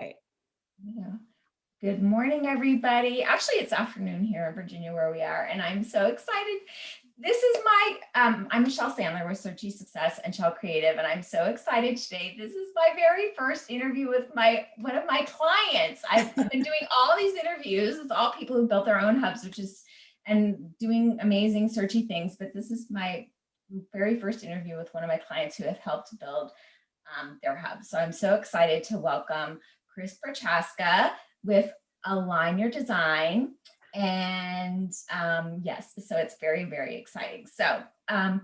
Right. Yeah. Good morning, everybody. Actually, it's afternoon here in Virginia where we are, and I'm so excited. This is I'm Michelle Sandler with Searchie Success and Shell Creative, and I'm so excited today. This is my very first interview with one of my clients. I've been doing all these interviews with all people who built their own hubs, and doing amazing Searchie things, but this is my very first interview with one of my clients who have helped build their hub. So I'm so excited to welcome Chris Prochaska with Align Your Design. And yes, so it's very, very exciting. So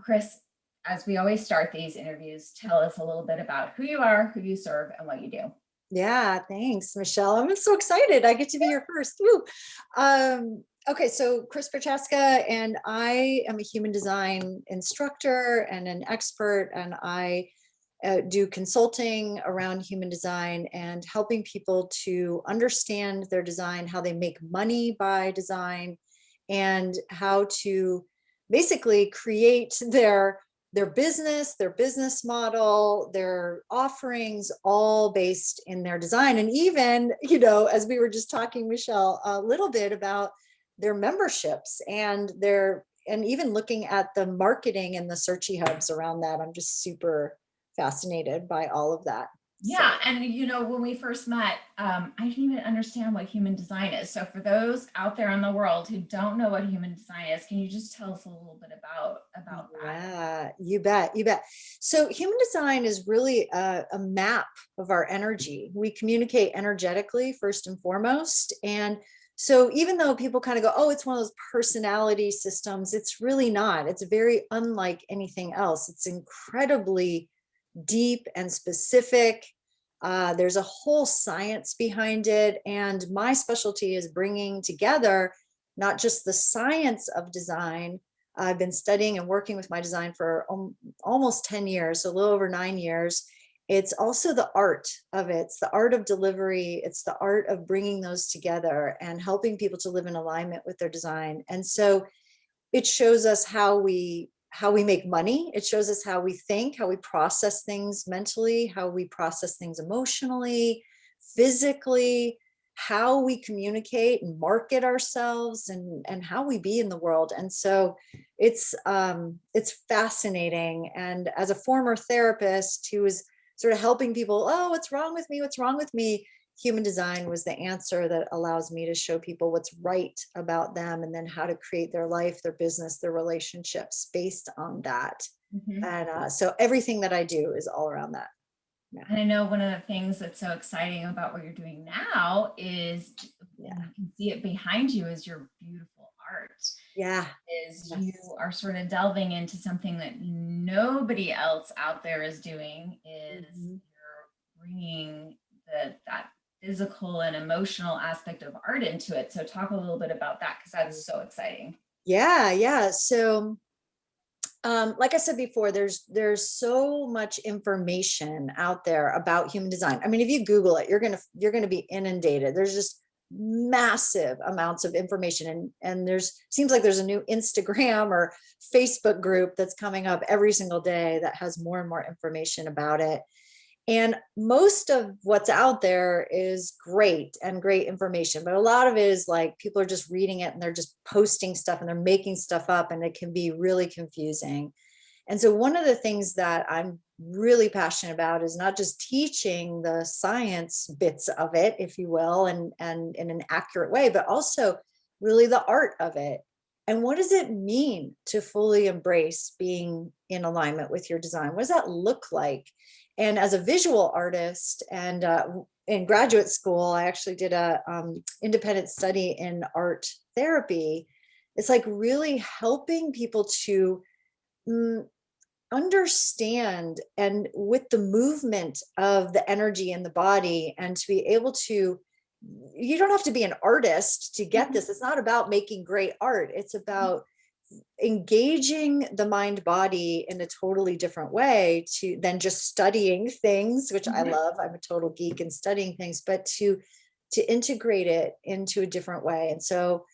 Chris, as we always start these interviews, tell us a little bit about who you are, who you serve, and what you do. Yeah, thanks, Michelle. I'm so excited. I get to be your first. Woo. Okay, so Chris Prochaska, and I am a human design instructor and an expert, and I do consulting around human design and helping people to understand their design, how they make money by design, and how to basically create their business model, their offerings, all based in their design. And even, as we were just talking, Michelle, a little bit about their memberships and even looking at the marketing and the Searchie hubs around that. I'm just super fascinated by all of that. Yeah, So and when we first met, I didn't even understand what human design is. So for those out there in the world who don't know what human design is, can you just tell us a little bit about that? yeah, you bet, you bet. So human design is really a map of our energy. We communicate energetically first and foremost. And so even though people kind of go, oh, it's one of those personality systems, it's really not. It's very unlike anything else. It's incredibly deep and specific. There's a whole science behind it. And my specialty is bringing together not just the science of design. I've been studying and working with my design for almost 10 years, so a little over 9 years. It's also the art of it. It's the art of delivery. It's the art of bringing those together and helping people to live in alignment with their design. And so it shows us how we make money. It shows us how we think, how we process things mentally, how we process things emotionally, physically, how we communicate and market ourselves, and how we be in the world. And so it's fascinating. And as a former therapist who was sort of helping people, oh, what's wrong with me? What's wrong with me? Human design was the answer that allows me to show people what's right about them and then how to create their life, their business, their relationships based on that. Mhm. And so everything that I do is all around that. Yeah. And I know one of the things that's so exciting about what you're doing now is, and Yeah. you can see it behind you, is your beautiful art. Yeah. Is you Yes. are sort of delving into something that nobody else out there is doing, is Mhm. you're bringing that physical and emotional aspect of art into it. So talk a little bit about that, because that's so exciting. Yeah. Yeah. So like I said before, there's so much information out there about human design. I mean, if you Google it, you're gonna be inundated. There's just massive amounts of information, and there's seems like there's a new Instagram or Facebook group that's coming up every single day that has more and more information about it. And most of what's out there is great and great information, but a lot of it is like people are just reading it and they're just posting stuff and they're making stuff up, and it can be really confusing. And so, one of the things that I'm really passionate about is not just teaching the science bits of it, if you will, and in an accurate way, but also really the art of it. And what does it mean to fully embrace being in alignment with your design? What does that look like? And as a visual artist, and in graduate school, I actually did a independent study in art therapy. It's like really helping people to mm, understand, and with the movement of the energy in the body, and to be able to, you don't have to be an artist to get Mhm. this. It's not about making great art. It's about engaging the mind body in a totally different way to than just studying things, which I Mhm. love. I'm a total geek in studying things, but to integrate it into a different way. And so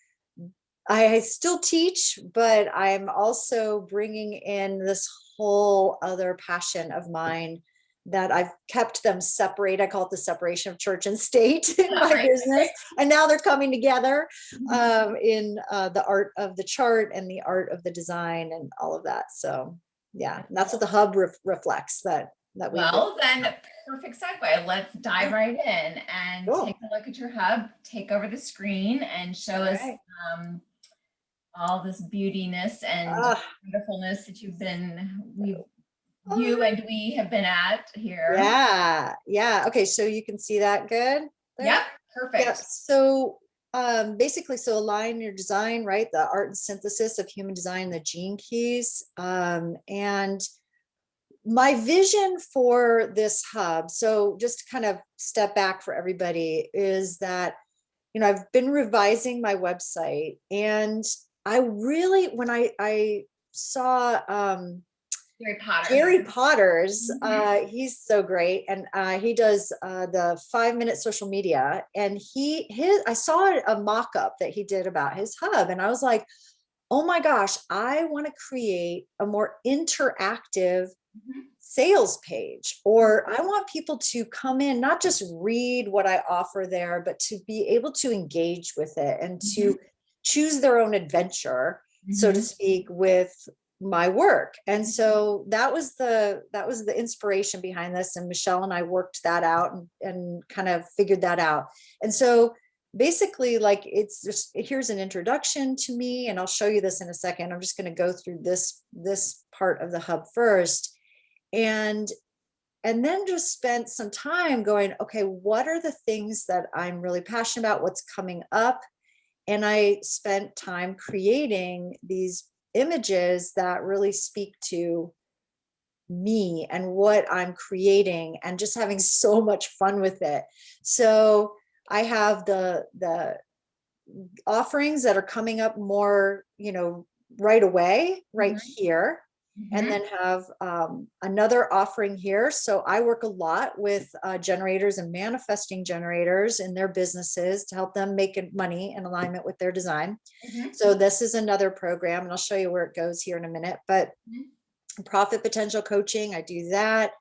I still teach, but I'm also bringing in this whole other passion of mine that I've kept them separate. I call it the separation of church and state in my Right. business. And now they're coming together Mhm. in the art of the chart and the art of the design and all of that. So yeah, and that's what the hub reflects that we've really. Well, then perfect segue. Let's dive Yeah, right in and take cool. a look at your hub, take over the screen and show All us right. um, all this beautiness and Ah, wonderfulness that all you right. and we have been at here. Yeah. Yeah. Okay. So you can see that good Yep, there. Yeah. perfect. So basically, so align your design, right? The art and synthesis of human design, the gene keys. And my vision for this hub, so just to kind of step back for everybody, is that, I've been revising my website, and I really, when I saw Harry Potter. Gary Potter's, Mhm. he's so great, and he does the 5-minute social media, and I saw a mock-up that he did about his hub, and I was like, oh my gosh, I want to create a more interactive Mhm. sales page, or I want people to come in, not just read what I offer there, but to be able to engage with it and Mhm. to choose their own adventure, so to Mhm. speak, with my work. And so that was the inspiration behind this. And Michelle and I worked that out and kind of figured that out. And so basically, like, it's just, here's an introduction to me, and I'll show you this in a second. I'm just going to go through this part of the hub first, and then just spent some time going, okay, what are the things that I'm really passionate about, what's coming up. And I spent time creating these images that really speak to me and what I'm creating, and just having so much fun with it. So I have the offerings that are coming up more, right away, right Mhm. here, and Mhm. then have another offering here. So I work a lot with generators and manifesting generators in their businesses to help them make money in alignment with their design. Mhm. So this is another program, and I'll show you where it goes here in a minute. But Mhm. profit potential coaching, I do that.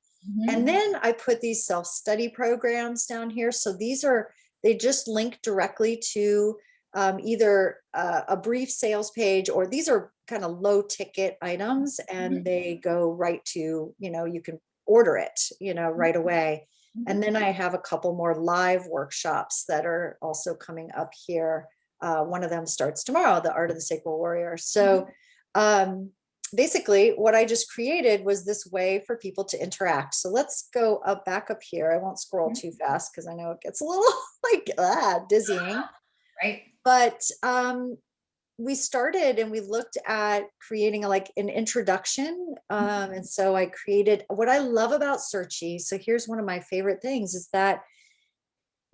And Mhm. then I put these self-study programs down here. So they just link directly to either a brief sales page, or these are kind of low ticket items, and Mhm. they go right to, you can order it, right away. And Mhm. then I have a couple more live workshops that are also coming up here. One of them starts tomorrow, the Art of the Sacred Warrior. So Mhm. um, basically what I just created was this way for people to interact. So let's go back up here. I won't scroll Mhm. too fast because I know it gets a little like dizzying. Right. But we started and we looked at creating like an introduction. And so I created what I love about Searchie. So here's one of my favorite things, is that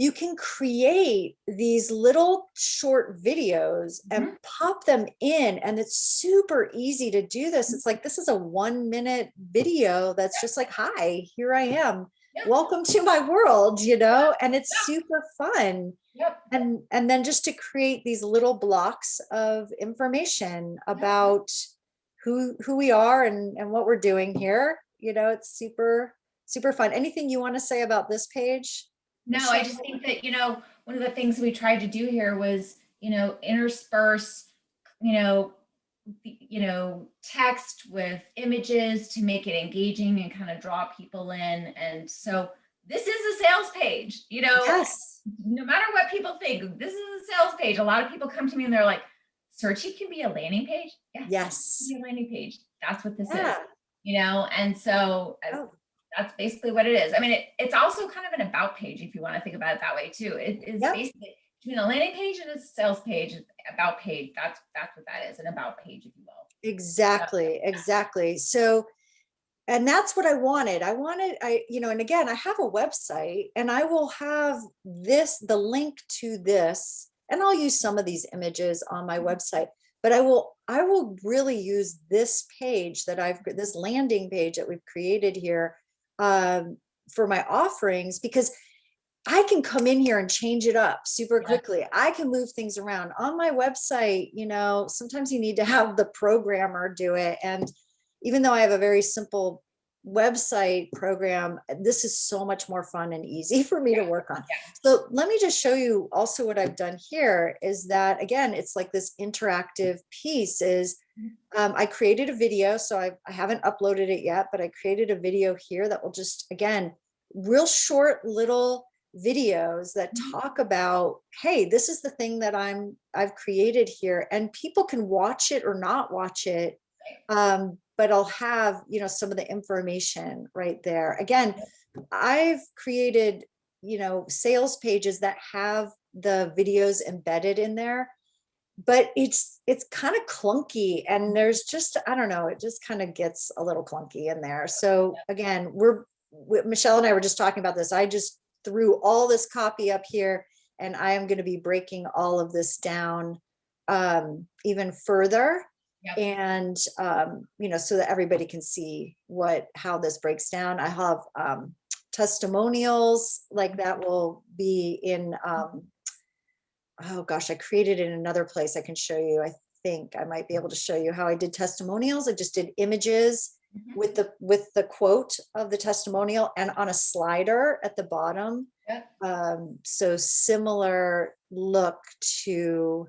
you can create these little short videos and Mhm. pop them in, and it's super easy to do this. It's like, this is a 1-minute video that's just like, hi, here I am, Yep. welcome to my world, and it's super fun. Yep. And then just to create these little blocks of information Yep. about who we are and what we're doing here. It's super fun. Anything you want to say about this page, No, I Michelle? just think that, one of the things we tried to do here was, intersperse, you know, text with images to make it engaging and kind of draw people in. And so this is a sales page, Yes. no matter what people think, this is a sales page. A lot of people come to me and they're like, Searchie can be a landing page. Yes, it can Yes. be a landing page. That's what this is, Yeah. and so Oh, that's basically what it is. I mean, it's also kind of an about page if you want to think about it that way too. It is yep. basically between a landing page and a sales page, about page. That's what that is, an about page, if you will. Exactly. Exactly. So, and that's what I wanted. And again, I have a website, and I will have the link to this, and I'll use some of these images on my website, but I will really use this page this landing page that we've created here, for my offerings, because I can come in here and change it up super Yeah. quickly. I can move things around on my website. Sometimes you need to have the programmer do it. And even though I have a very simple website program, this is so much more fun and easy for me to work on. Yeah. So let me just show you also what I've done here is that, again, it's like this interactive piece is I created a video. So I haven't uploaded it yet, but I created a video here that will just, again, real short little videos that talk about, hey, this is the thing that I've created here, and people can watch it or not watch it. But I'll have, you know, some of the information right there. Again, I've created, you know, sales pages that have the videos embedded in there, but it's kind of clunky, and there's just, I don't know, it just kind of gets a little clunky in there. So again, Michelle and I were just talking about this. I just threw all this copy up here, and I am going to be breaking all of this down even further. Yep. And you know, so that everybody can see how this breaks down. I have testimonials like that will be in oh gosh, I created it in another place. I can show you. I think I might be able to show you how I did testimonials. I just did images with the quote of the testimonial and on a slider at the bottom. Yep. So similar look to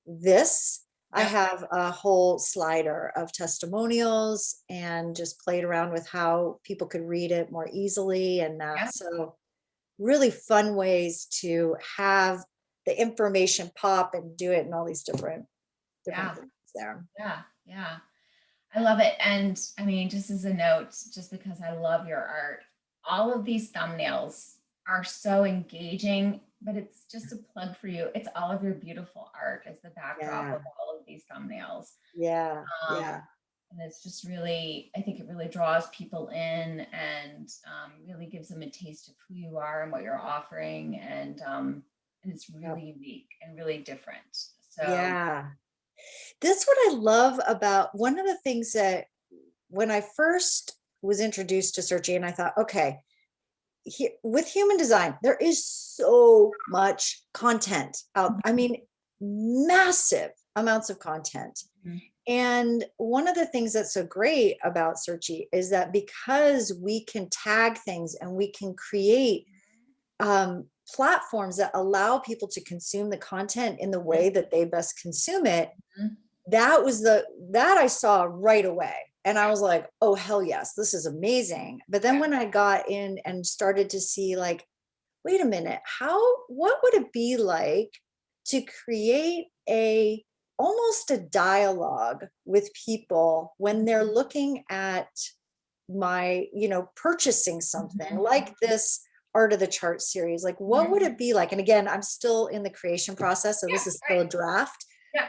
this. I have a whole slider of testimonials and just played around with how people could read it more easily and that. Yep. So really fun ways to have the information pop and do it in all these different things there. Yeah. I love it. And I mean, just as a note, just because I love your art, all of these thumbnails are so engaging, but it's just a plug for you. It's all of your beautiful art as the backdrop of all of these thumbnails. Yeah. And it's just really, I think it really draws people in and really gives them a taste of who you are and what you're offering. And it's really unique and really different. So yeah, that's what I love about one of the things that when I first was introduced to Searchie, and I thought, okay, with human design, there is so much content out. I mean, massive amounts of content. And one of the things that's so great about Searchie is that because we can tag things and we can create platforms that allow people to consume the content in the way that they best consume it, that I saw right away. And I was like, oh, hell yes, this is amazing. But then when I got in and started to see like, wait a minute, what would it be like to create almost a dialogue with people when they're looking at my, you know, purchasing something like this Art of the Chart series? Like, what would it be like? And again, I'm still in the creation process, so this is still a draft,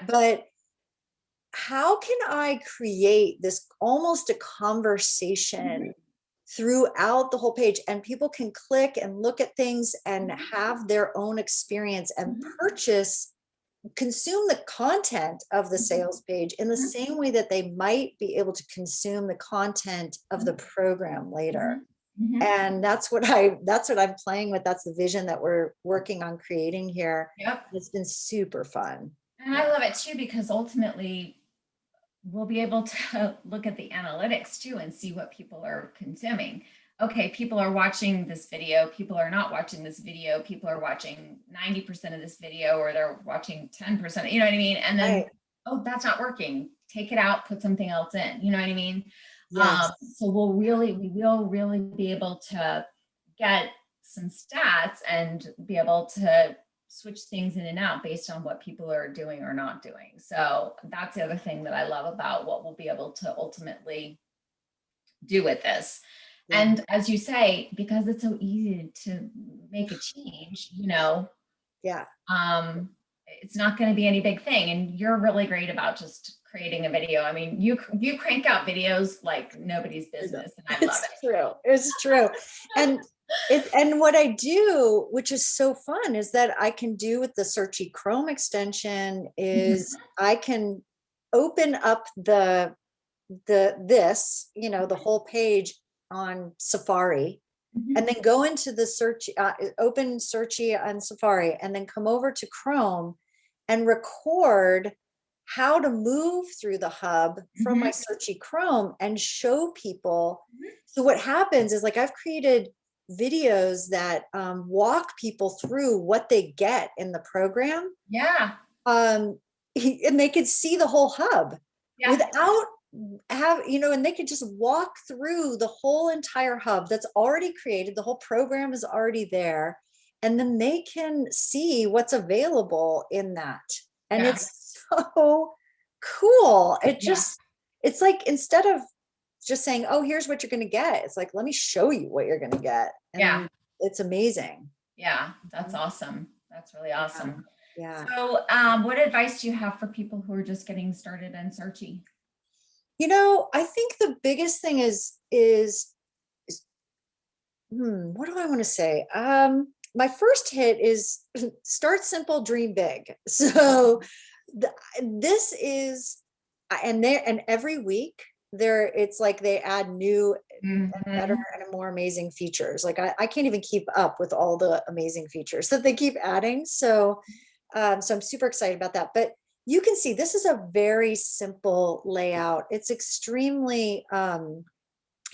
but how can I create this almost a conversation throughout the whole page, and people can click and look at things and have their own experience and consume the content of the sales page in the same way that they might be able to consume the content of the program later. And that's what I'm playing with. That's the vision that we're working on creating here. It's been super fun. And I love it too, because ultimately we'll be able to look at the analytics too and see what people are consuming. Okay, people are watching this video, people are not watching this video, people are watching 90% of this video, or they're watching 10%, you know what I mean? And then, oh, that's not working. Take it out, put something else in, you know what I mean? Yes. So we will really be able to get some stats and be able to switch things in and out based on what people are doing or not doing. So that's the other thing that I love about what we'll be able to ultimately do with this. And as you say, because it's so easy to make a change, you know, it's not going to be any big thing. And you're really great about just creating a video. I mean, you crank out videos like nobody's business, and I love it. It's true. And what I do, which is so fun, is that I can do with the Searchie Chrome extension is I can open up this, you know, the whole page on Safari, and then go into the search, open Searchie on Safari, and then come over to Chrome and record how to move through the hub from my Mhm. Searchie Chrome and show people. Mhm. So what happens is, like, I've created videos that walk people through what they get in the program. Yeah. um and they could see the whole hub Yeah. without and they could just walk through the whole entire hub that's already created. The whole program is already there, and then they can see what's available in that. And Yeah. it's so cool. Yeah. It's like, instead of just saying, oh, here's what you're going to get, it's like, let me show you what you're going to get. Yeah. And it's amazing. Yeah. That's awesome. That's really Yeah. awesome. Yeah. So, what advice do you have for people who are just getting started in Searchie? I think the biggest thing is what do I want to say? My first hit is start simple, dream big. So this is, and every week it's like they add new and better Mhm. and more amazing features. Like, I can't even keep up with all the amazing features that they keep adding. So I'm super excited about that. But you can see this is a very simple layout. It's extremely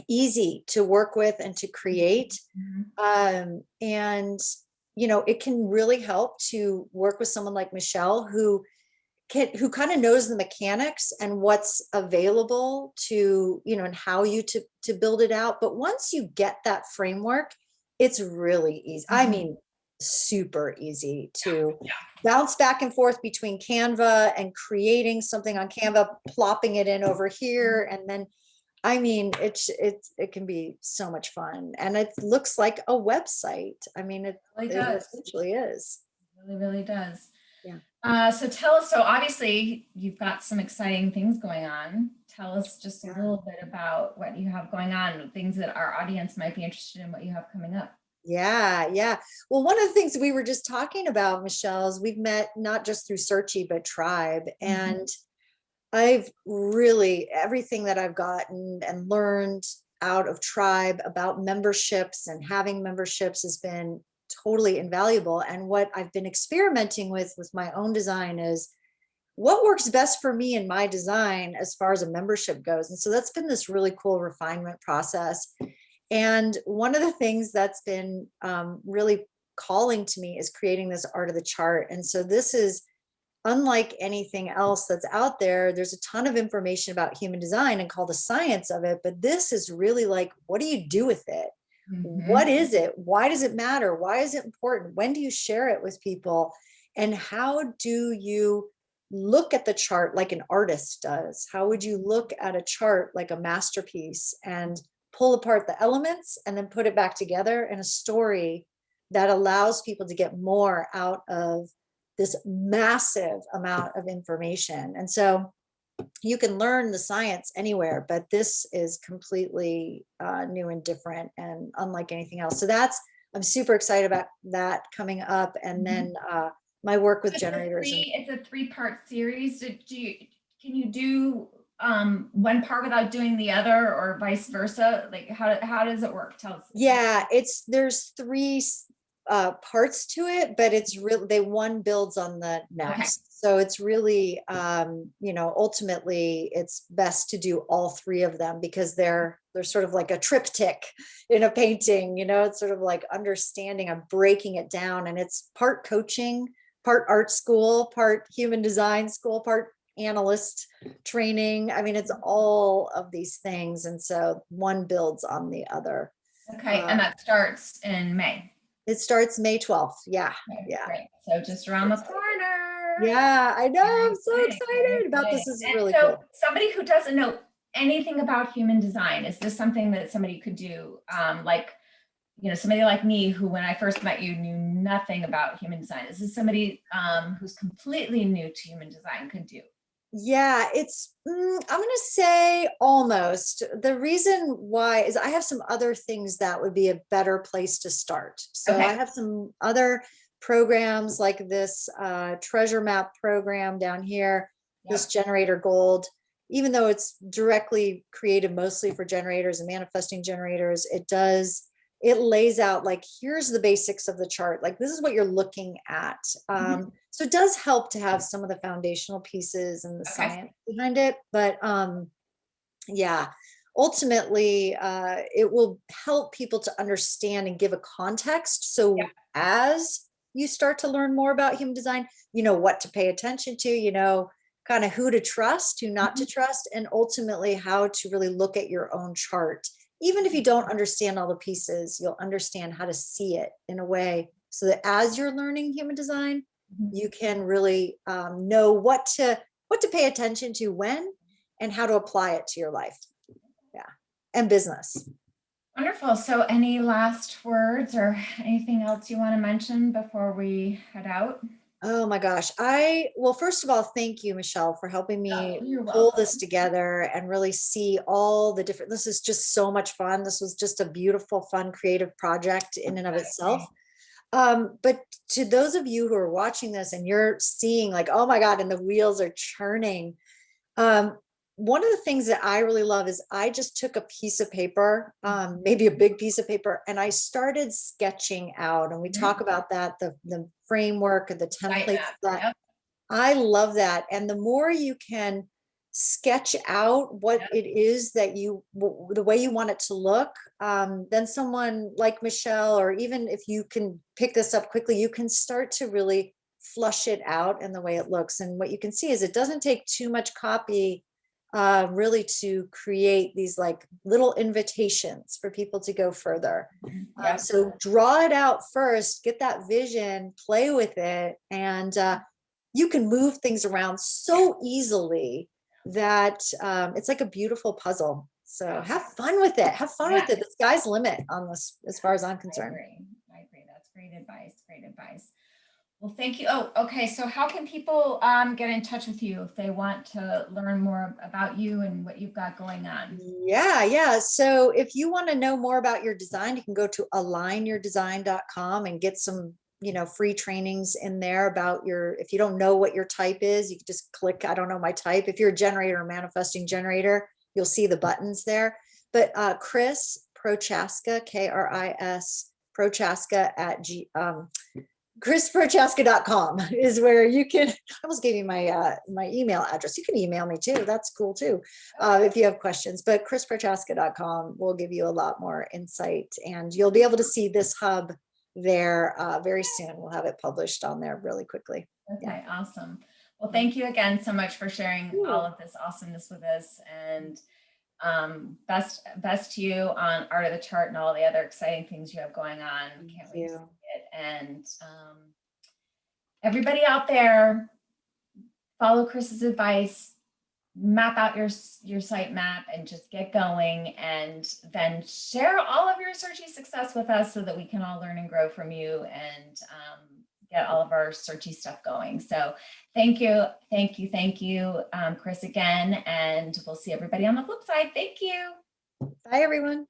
easy to work with and to create. Mhm. And it can really help to work with someone like Michelle, who kind of knows the mechanics and what's available to, and how to build it out. But once you get that framework, it's really easy. I Mhm. mean, super easy to bounce back and forth between Canva and creating something on Canva, plopping it in over here. And then, I mean, it can be so much fun, and it looks like a website. I mean, It really it does. essentially is. It really, really does. Yeah. So tell us, so obviously you've got some exciting things going on. Tell us just a Yeah. little bit about what you have going on, things that our audience might be interested in, what you have coming up. Yeah, yeah. Well, one of the things we were just talking about, Michelle, is we've met not just through Searchie, but Tribe. Mhm. And I've really, everything that I've gotten and learned out of Tribe about memberships and having memberships has been totally invaluable. And what I've been experimenting with my own design is what works best for me in my design as far as a membership goes. And so that's been this really cool refinement process. And one of the things that's been really calling to me is creating this art of the chart. And so this is unlike anything else that's out there. There's a ton of information about human design and called the science of it. But this is really like, what do you do with it? What Mhm. is it? Why does it matter? Why is it important? When do you share it with people? And how do you look at the chart like an artist does? How would you look at a chart like a masterpiece and pull apart the elements and then put it back together in a story that allows people to get more out of this massive amount of information? And so you can learn the science anywhere, but this is completely new and different and unlike anything else. So I'm super excited about that coming up. And Mhm. then my work with It's a generators. And it's a three-part series. Can you do one part without doing the other, or vice versa? Like, how does it work? Tell us. yeah, there's three parts to it, but it's really, one builds on the Okay. next. So it's really, ultimately it's best to do all three of them, because they're sort of like a triptych in a painting. It's sort of like understanding and breaking it down. And it's part coaching, part art school, part human design school, part analyst training. I mean, it's all of these things. And so one builds on the other. Okay, Uh, and that starts in May. it starts May 12th. Yeah. Okay, Yeah. great. So just around the corner. Yeah, I know. Very I'm so exciting, very excited about exciting. this. This is And really so cool. somebody who doesn't know anything about human design, is this something that somebody could do? Like, somebody like me who, when I first met you, knew nothing about human design. Is this somebody who's completely new to human design could do? Yeah, I'm going to say almost. The reason why is I have some other things that would be a better place to start. So I Okay. have some other programs like this treasure map program down here, this Yep. generator gold. Even though it's directly created mostly for generators and manifesting generators, it lays out like, here's the basics of the chart. Like, this is what you're looking at. So it does help to have some of the foundational pieces and the Okay. science behind it. But yeah, ultimately, it will help people to understand and give a context. So as you start to learn more about human design, you know what to pay attention to, you know, kind of who to trust, who not to trust, and ultimately how to really look at your own chart. Even if you don't understand all the pieces, you'll understand how to see it in a way so that as you're learning human design, you can really know what to pay attention to when and how to apply it to your life. Yeah. And business. Wonderful. So any last words or anything else you want to mention before we head out? Oh my gosh. Well, first of all, thank you, Michelle, for helping me You're pull welcome. this together and really see all the different, this is just so much fun. This was just a beautiful, fun, creative project in and of itself. But to those of you who are watching this and you're seeing like, oh my God, and the wheels are churning. One of the things that I really love is I just took a piece of paper, maybe a big piece of paper, and I started sketching out. And we talk about that, the framework or the templates that I love that. And the more you can sketch out what it is that the way you want it to look, then someone like Michelle, or even if you can pick this up quickly, you can start to really flush it out in the way it looks. And what you can see is it doesn't take too much copy really to create these like little invitations for people to go further. So draw it out first, get that vision, play with it, and you can move things around so easily that it's like a beautiful puzzle. So have fun with it. Have fun with it. The sky's the limit on this, as far as I'm concerned. I agree. That's great advice. Great advice. Well, thank you. Oh, okay. So how can people get in touch with you if they want to learn more about you and what you've got going on? Yeah. So if you want to know more about your design, you can go to alignyourdesign.com and get some, you know, free trainings in there about if you don't know what your type is, you can just click, I don't know my type. If you're a generator or manifesting generator, you'll see the buttons there. But Chris Prochaska, Kris Prochaska at chrisprochaska.com is where you can, I almost gave you my my email address. You can email me too. That's cool too. If you have questions, but chrisprochaska.com will give you a lot more insight, and you'll be able to see this hub there very soon. We'll have it published on there really quickly. Okay, awesome. Well, thank you again so much for sharing all of this awesomeness with us, and best to you on Art of the Chart and all the other exciting things you have going on. Can't wait to see it. And everybody out there, follow Chris's advice, map out your site map and just get going, and then share all of your Searchie success with us so that we can all learn and grow from you and get all of our Searchie stuff going. So thank you, Chris, again, and we'll see everybody on the flip side. Thank you. Bye, everyone.